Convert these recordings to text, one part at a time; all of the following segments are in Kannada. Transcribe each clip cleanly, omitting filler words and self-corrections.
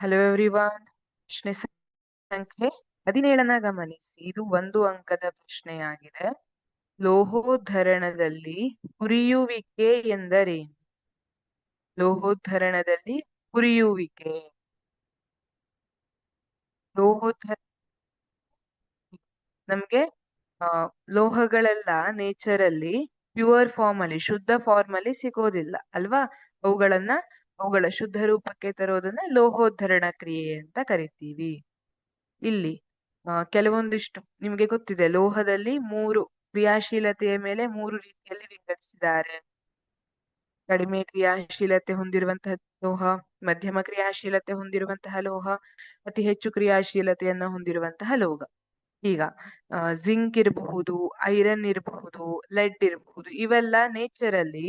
Hello everyone. ಪ್ರಶ್ನೆ ಸಂಖ್ಯೆ 17ನ ಗಮನಿಸಿ. ಇದು 1 ಅಂಕದ ಪ್ರಶ್ನೆಯಾಗಿದೆ. ಲೋಹೋದ್ಧರಣದಲ್ಲಿ ಹುರಿಯುವಿಕೆ ಎಂದರೇನು? ಲೋಹೋದ್ಧರಣದಲ್ಲಿ ಹುರಿಯುವಿಕೆ. ಲೋಹೋದ್ಧರ ನಮ್ಗೆ ಲೋಹಗಳೆಲ್ಲ ನೇಚರಲ್ಲಿ ಪ್ಯೂರ್ ಫಾರ್ಮ್ ಅಲ್ಲಿ, ಶುದ್ಧ ಫಾರ್ಮ್ ಅಲ್ಲಿ ಸಿಗೋದಿಲ್ಲ ಅಲ್ವಾ? ಅವುಗಳ ಶುದ್ಧ ರೂಪಕ್ಕೆ ತರೋದನ್ನ ಲೋಹೋದ್ಧರಣ ಕ್ರಿಯೆ ಅಂತ ಕರಿತೀವಿ. ಇಲ್ಲಿ ಕೆಲವೊಂದಿಷ್ಟು ನಿಮ್ಗೆ ಗೊತ್ತಿದೆ, ಲೋಹದಲ್ಲಿ 3 ಕ್ರಿಯಾಶೀಲತೆಯ ಮೇಲೆ 3 ರೀತಿಯಲ್ಲಿ ವಿಂಗಡಿಸಿದ್ದಾರೆ. ಕಡಿಮೆ ಕ್ರಿಯಾಶೀಲತೆ ಹೊಂದಿರುವಂತಹ ಲೋಹ, ಮಧ್ಯಮ ಕ್ರಿಯಾಶೀಲತೆ ಹೊಂದಿರುವಂತಹ ಲೋಹ, ಅತಿ ಹೆಚ್ಚು ಕ್ರಿಯಾಶೀಲತೆಯನ್ನ ಹೊಂದಿರುವಂತಹ ಲೋಹ. ಈಗ ಜಿಂಕ್ ಇರಬಹುದು, ಐರನ್ ಇರಬಹುದು, ಲೆಡ್ ಇರಬಹುದು, ಇವೆಲ್ಲ ನೇಚರಲ್ಲಿ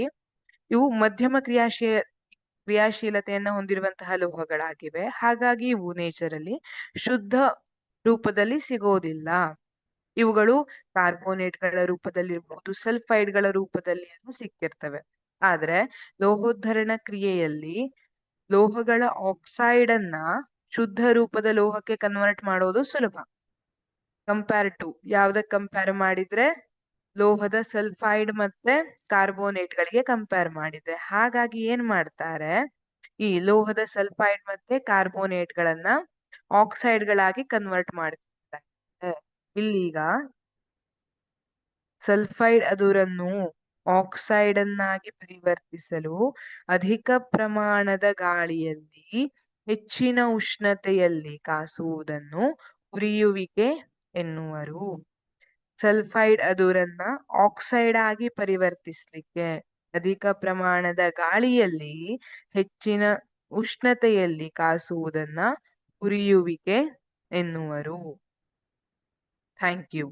ಇವು ಮಧ್ಯಮ ಕ್ರಿಯಾಶೀಲತೆಯನ್ನ ಹೊಂದಿರುವಂತಹ ಲೋಹಗಳಾಗಿವೆ. ಹಾಗಾಗಿ ಇವು ನೇಚರಲ್ಲಿ ಶುದ್ಧ ರೂಪದಲ್ಲಿ ಸಿಗೋದಿಲ್ಲ. ಇವುಗಳು ಕಾರ್ಬೋನೇಟ್ಗಳ ರೂಪದಲ್ಲಿರ್ಬಹುದು, ಸಲ್ಫೈಡ್ಗಳ ರೂಪದಲ್ಲಿ ಸಿಕ್ಕಿರ್ತವೆ. ಆದ್ರೆ ಲೋಹೋದ್ಧರಣ ಕ್ರಿಯೆಯಲ್ಲಿ ಲೋಹಗಳ ಆಕ್ಸೈಡ್ ಅನ್ನ ಶುದ್ಧ ರೂಪದ ಲೋಹಕ್ಕೆ ಕನ್ವರ್ಟ್ ಮಾಡೋದು ಸುಲಭ. ಕಂಪೇರ್ ಟು ಯಾವ್ದಕ್ಕೆ ಕಂಪೇರ್ ಮಾಡಿದ್ರೆ? ಲೋಹದ ಸಲ್ಫೈಡ್ ಮತ್ತೆ ಕಾರ್ಬೋನೇಟ್ಗಳಿಗೆ ಕಂಪೇರ್ ಮಾಡಿದ್ರೆ. ಹಾಗಾಗಿ ಏನ್ ಮಾಡ್ತಾರೆ, ಈ ಲೋಹದ ಸಲ್ಫೈಡ್ ಮತ್ತೆ ಕಾರ್ಬೋನೇಟ್ಗಳನ್ನ ಆಕ್ಸೈಡ್ಗಳಾಗಿ ಕನ್ವರ್ಟ್ ಮಾಡ್ತಾರೆ. ಇಲ್ಲೀಗ ಸಲ್ಫೈಡ್ ಅದುರನ್ನು ಆಕ್ಸೈಡ್ ಅನ್ನಾಗಿ ಪರಿವರ್ತಿಸಲು ಅಧಿಕ ಪ್ರಮಾಣದ ಗಾಳಿಯಲ್ಲಿ ಹೆಚ್ಚಿನ ಉಷ್ಣತೆಯಲ್ಲಿ ಕಾಸುವುದನ್ನು ಹುರಿಯುವಿಕೆ ಎನ್ನುವರು. ಸಲ್ಫೈಡ್ ಅದುರನ್ನ ಆಕ್ಸೈಡ್ ಆಗಿ ಪರಿವರ್ತಿಸ್ಲಿಕ್ಕೆ ಅಧಿಕ ಪ್ರಮಾಣದ ಗಾಳಿಯಲ್ಲಿ ಹೆಚ್ಚಿನ ಉಷ್ಣತೆಯಲ್ಲಿ ಕಾಸುವುದನ್ನ ಹುರಿಯುವಿಕೆ ಎನ್ನುವರು. Thank you.